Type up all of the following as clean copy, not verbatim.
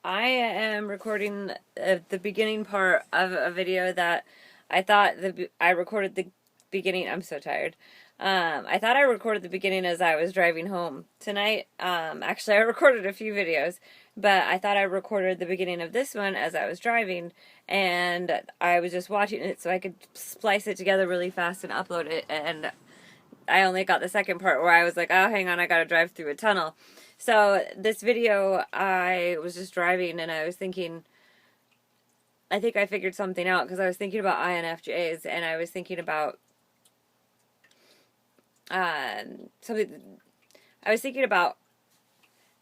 I am recording the beginning part of a video that I recorded the beginning. I'm so tired. I thought I recorded the beginning as I was driving home tonight. Actually, I recorded a few videos, but I thought I recorded the beginning of this one as I was driving, and I was just watching it so I could splice it together really fast and upload it. And I only got the second part where I was like, oh, hang on, I gotta drive through a tunnel. So this video, I was just driving and I was thinking, I think I figured something out because I was thinking about INFJs and I was thinking about something. I was thinking about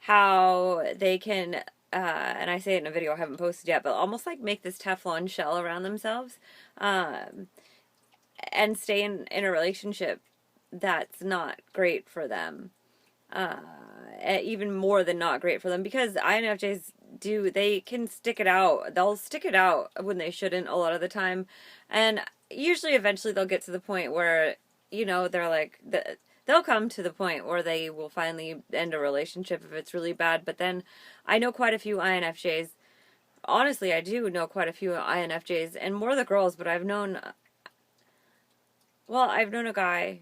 how they can, and I say it in a video I haven't posted yet, but almost like make this Teflon shell around themselves, um, and stay in a relationship that's not great for them. Even more than not great for them, because INFJs they can stick it out. They'll stick it out when they shouldn't a lot of the time. And usually eventually they'll get to the point where, they're like, they'll come to the point where they will finally end a relationship if it's really bad. But then I know quite a few INFJs. Honestly, I do know quite a few INFJs, and more the girls, but I've known a guy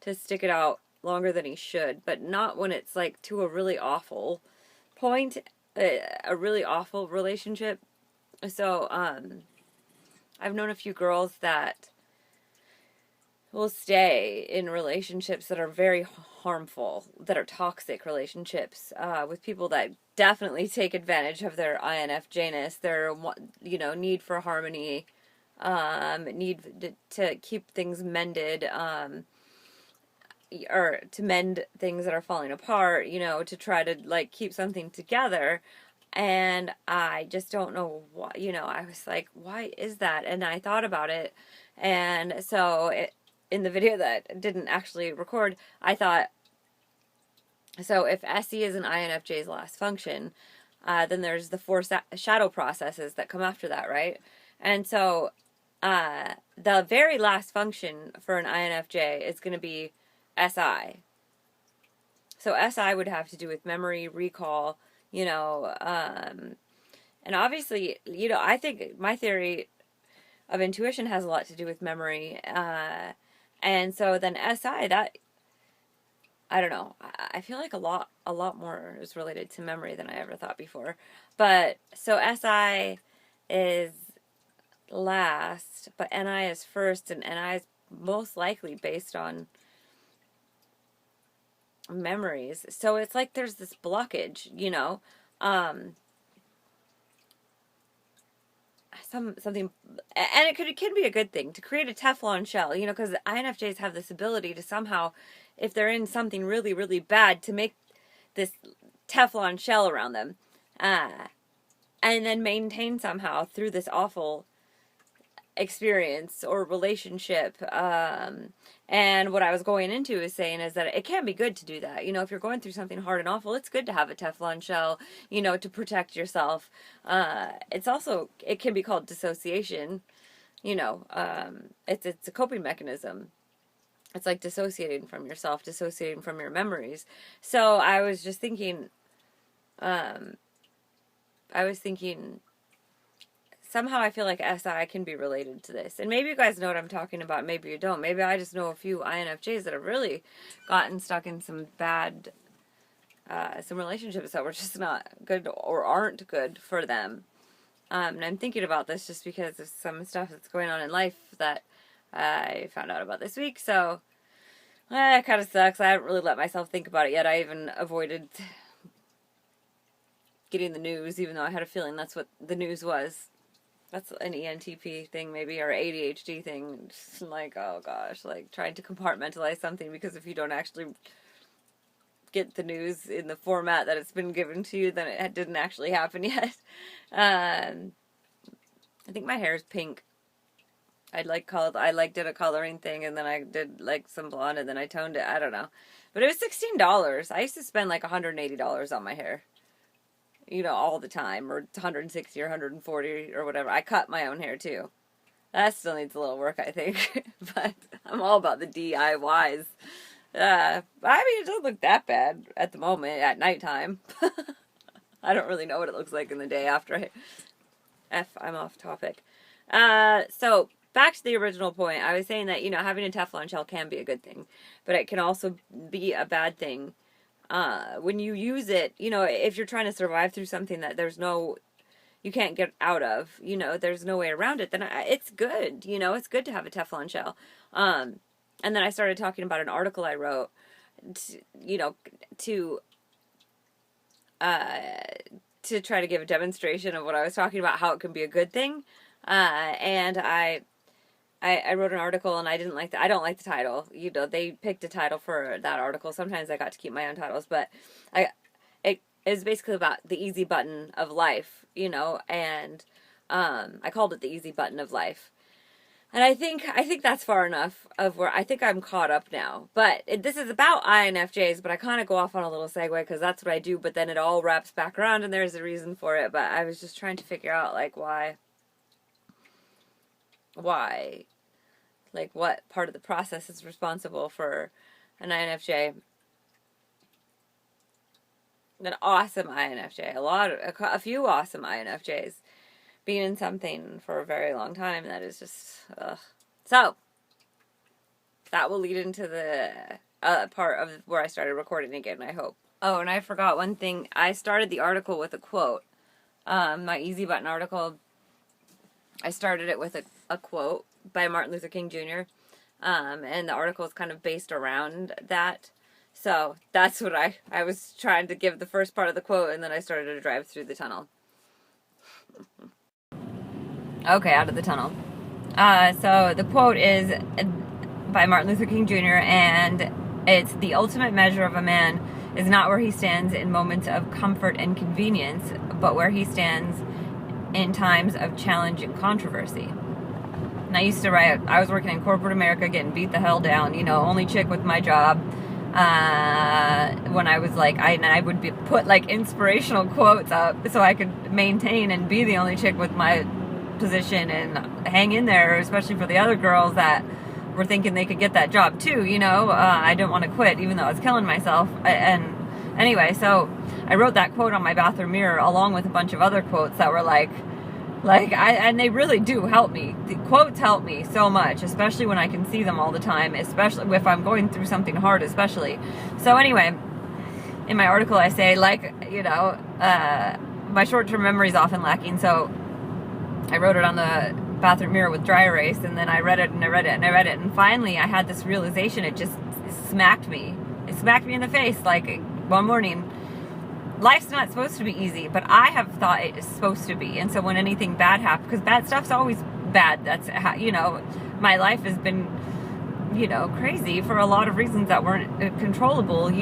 to stick it out longer than he should, but not when it's like to a really awful point, a really awful relationship. So, I've known a few girls that will stay in relationships that are very harmful, that are toxic relationships, with people that definitely take advantage of their INFJness, their, need for harmony, need to keep things mended, or to mend things that are falling apart, to try to like keep something together. And I just don't know why, I was like, why is that? And I thought about it. And so in the video that I didn't actually record, I thought, so if SE is an INFJ's last function, then there's the four shadow processes that come after that, right? And so the very last function for an INFJ is going to be SI. So SI would have to do with memory, recall, and obviously, I think my theory of intuition has a lot to do with memory. And so then SI, that, I don't know, I feel like a lot more is related to memory than I ever thought before. But so SI is last, but NI is first, and NI is most likely based on memories. So it's like there's this blockage, something, and it can be a good thing to create a Teflon shell, because INFJs have this ability to somehow, if they're in something really, really bad, to make this Teflon shell around them, and then maintain somehow through this awful experience or relationship. And what I was going into is saying is that it can be good to do that. If you're going through something hard and awful, it's good to have a Teflon shell, to protect yourself. It can be called dissociation. It's a coping mechanism. It's like dissociating from yourself, dissociating from your memories. So I was just thinking, somehow I feel like SI can be related to this. And maybe you guys know what I'm talking about, maybe you don't. Maybe I just know a few INFJs that have really gotten stuck in some bad, some relationships that were just not good or aren't good for them. And I'm thinking about this just because of some stuff that's going on in life that I found out about this week. So, it kind of sucks. I haven't really let myself think about it yet. I even avoided getting the news, even though I had a feeling that's what the news was. That's an ENTP thing, maybe, or ADHD thing. Just like, oh gosh, like trying to compartmentalize something, because if you don't actually get the news in the format that it's been given to you, then it didn't actually happen yet. I think my hair is pink. I did a coloring thing, and then I did like some blonde, and then I toned it. I don't know, but it was $16. I used to spend like $180 on my hair, all the time, or 160 or 140 or whatever. I cut my own hair too. That still needs a little work, I think, but I'm all about the DIYs. I mean, it doesn't look that bad at the moment at nighttime. I don't really know what it looks like in the day after I'm off topic. So back to the original point. I was saying that, having a Teflon shell can be a good thing, but it can also be a bad thing. When you use it, if you're trying to survive through something that you can't get out of, there's no way around it, then it's good, it's good to have a Teflon shell. And then I started talking about an article I wrote, to try to give a demonstration of what I was talking about, how it can be a good thing. And I wrote an article, and I don't like the title. They picked a title for that article. Sometimes I got to keep my own titles, but it is basically about the easy button of life, and I called it the easy button of life. And I think that's far enough of where I think I'm caught up now. But this is about INFJs, but I kind of go off on a little segue because that's what I do, but then it all wraps back around and there's a reason for it. But I was just trying to figure out, like, why, like, what part of the process is responsible for an INFJ. An awesome INFJ. A few awesome INFJs. Being in something for a very long time, that is just, ugh. So, that will lead into the part of where I started recording again, I hope. Oh, and I forgot one thing. I started the article with a quote. My Easy Button article, I started it with a quote by Martin Luther King Jr., and the article is kind of based around that. So, that's what I was trying to give the first part of the quote, and then I started to drive through the tunnel. Okay, out of the tunnel. So the quote is by Martin Luther King Jr., and it's, "The ultimate measure of a man is not where he stands in moments of comfort and convenience, but where he stands in times of challenge and controversy." And I used to write, I was working in corporate America, getting beat the hell down, only chick with my job. When I was like, I would put like inspirational quotes up so I could maintain and be the only chick with my position and hang in there, especially for the other girls that were thinking they could get that job too, I didn't want to quit even though I was killing myself. And anyway, so I wrote that quote on my bathroom mirror along with a bunch of other quotes that were and they really do help me. The quotes help me so much, especially when I can see them all the time, especially if I'm going through something hard, especially. So anyway, in my article I say, my short-term memory is often lacking, so I wrote it on the bathroom mirror with dry erase, and then I read it, and finally I had this realization. It just smacked me. It smacked me in the face, like, one morning. Life's not supposed to be easy, but I have thought it is supposed to be. And so when anything bad happens, because bad stuff's always bad, that's how, my life has been, crazy for a lot of reasons that weren't controllable,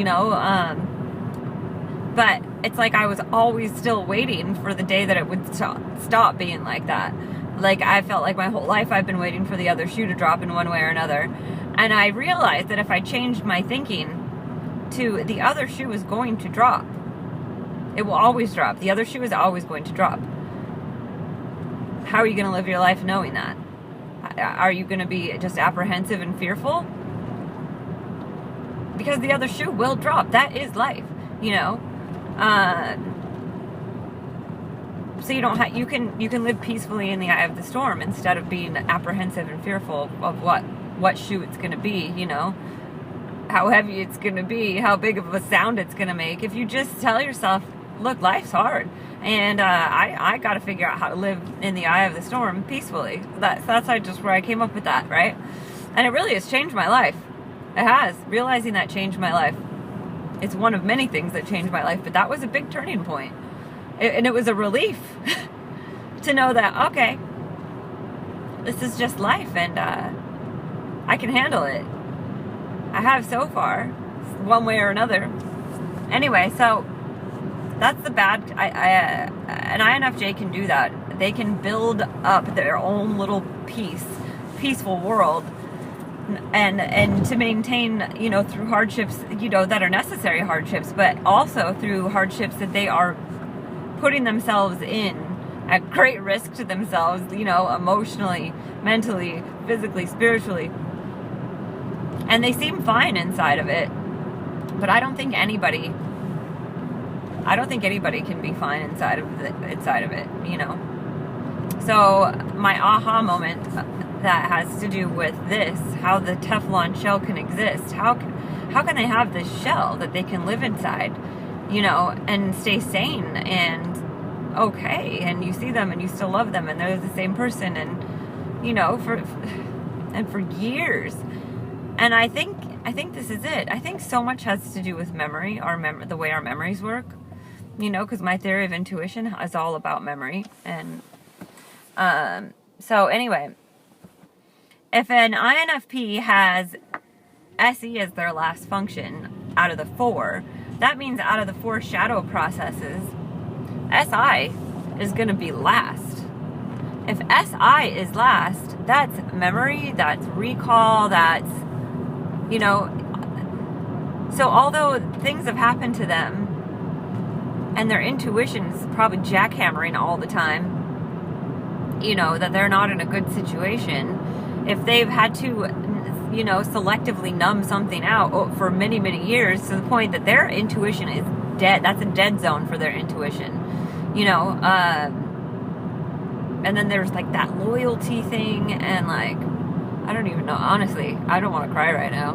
but it's like I was always still waiting for the day that it would stop being like that. Like, I felt like my whole life I've been waiting for the other shoe to drop in one way or another. And I realized that if I changed my thinking to the other shoe is going to drop, it will always drop. The other shoe is always going to drop. How are you going to live your life knowing that? Are you going to be just apprehensive and fearful? Because the other shoe will drop. That is life, so you can live peacefully in the eye of the storm instead of being apprehensive and fearful of what shoe it's going to be, how heavy it's going to be, how big of a sound it's going to make. If you just tell yourself, look, life's hard, and I got to figure out how to live in the eye of the storm peacefully. That's just where I came up with that, right? And it really has changed my life. It has. Realizing that changed my life. It's one of many things that changed my life, but that was a big turning point. And it was a relief to know that, okay, this is just life, and I can handle it. I have so far, one way or another. Anyway, so that's the bad. An INFJ can do that. They can build up their own little peaceful world, and to maintain, through hardships, that are necessary hardships, but also through hardships that they are putting themselves in at great risk to themselves, emotionally, mentally, physically, spiritually. And they seem fine inside of it, but I don't think anybody I don't think anybody can be fine inside of it, you know. So my aha moment that has to do with this, how the Teflon shell can exist. How can they have this shell that they can live inside, you know, and stay sane and okay, and you see them and you still love them and they're the same person, and you know, for years. And I think this is it. I think so much has to do with memory, the way our memories work, you know, because my theory of intuition is all about memory. And so anyway, if an INFP has SE as their last function out of the 4, that means out of the 4 shadow processes, SI is going to be last. If SI is last, that's memory, that's recall, that's, you know, so although things have happened to them and their intuition is probably jackhammering all the time, you know, that they're not in a good situation, if they've had to, you know, selectively numb something out for many, many years to the point that their intuition is dead, that's a dead zone for their intuition, you know, and then there's like that loyalty thing, and like, I don't even know, honestly, I don't want to cry right now.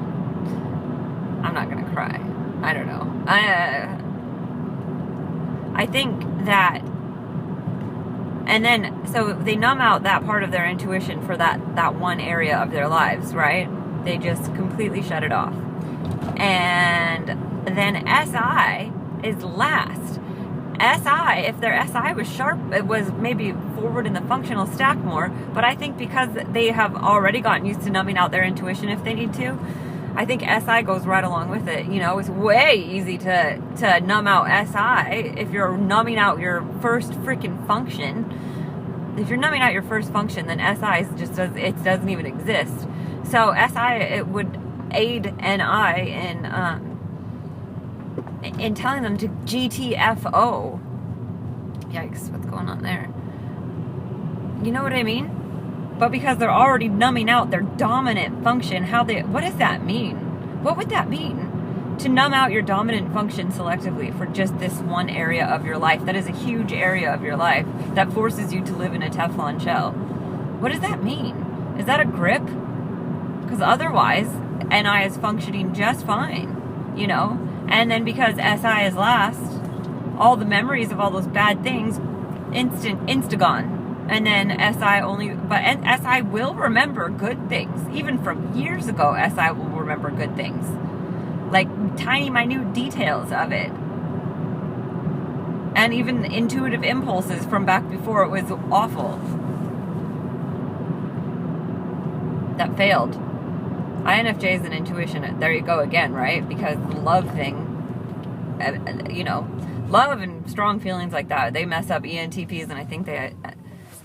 I'm not going to cry. I don't know. I think that, and then, so they numb out that part of their intuition for that one area of their lives, right? They just completely shut it off. And then SI is last. SI, if their SI was sharp, it was maybe forward in the functional stack more, but I think because they have already gotten used to numbing out their intuition if they need to, I think SI goes right along with it. You know, it's way easy to numb out SI if you're numbing out your first freaking function. If you're numbing out your first function, then SI doesn't even exist. So SI, it would aid NI in telling them to GTFO. Yikes, what's going on there? You know what I mean? But because they're already numbing out their dominant function, what does that mean? What would that mean? To numb out your dominant function selectively for just this one area of your life, that is a huge area of your life, that forces you to live in a Teflon shell. What does that mean? Is that a grip? Because otherwise, NI is functioning just fine, you know? And then because SI is last, all the memories of all those bad things, insta-gone. And then SI will remember good things. Even from years ago, SI will remember good things. Like tiny, minute details of it. And even intuitive impulses from back before it was awful. That failed. INFJ is an intuition. There you go again, right? Because the love thing, you know, love and strong feelings like that, they mess up ENTPs, and I think they,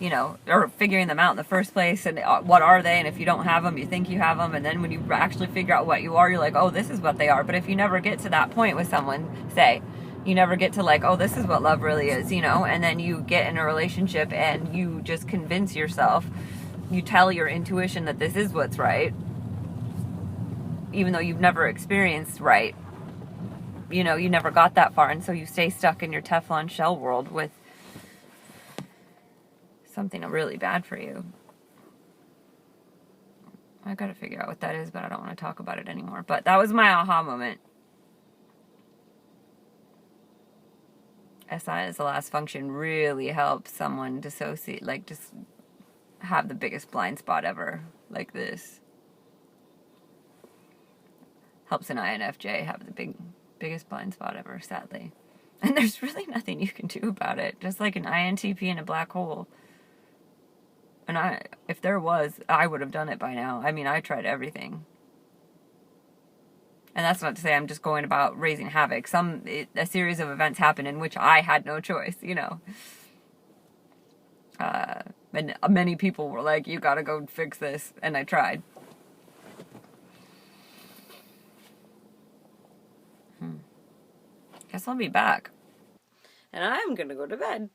you know, or figuring them out in the first place, and what are they, and if you don't have them, you think you have them, and then when you actually figure out what you are, you're like, oh, this is what they are. But if you never get to that point with someone, say, you never get to like, oh, this is what love really is, you know, and then you get in a relationship and you just convince yourself, you tell your intuition that this is what's right, even though you've never experienced right, you know, you never got that far, and so you stay stuck in your Teflon shell world with something really bad for you. I gotta figure out what that is, but I don't want to talk about it anymore. But that was my aha moment. SI as the last function really helps someone dissociate, like just have the biggest blind spot ever, like this. Helps an INFJ have the biggest blind spot ever, sadly. And there's really nothing you can do about it. Just like an INTP in a black hole. And if there was, I would have done it by now. I mean, I tried everything. And that's not to say I'm just going about raising havoc. A series of events happened in which I had no choice, you know. And many people were like, you gotta go fix this. And I tried. Guess I'll be back. And I'm gonna go to bed.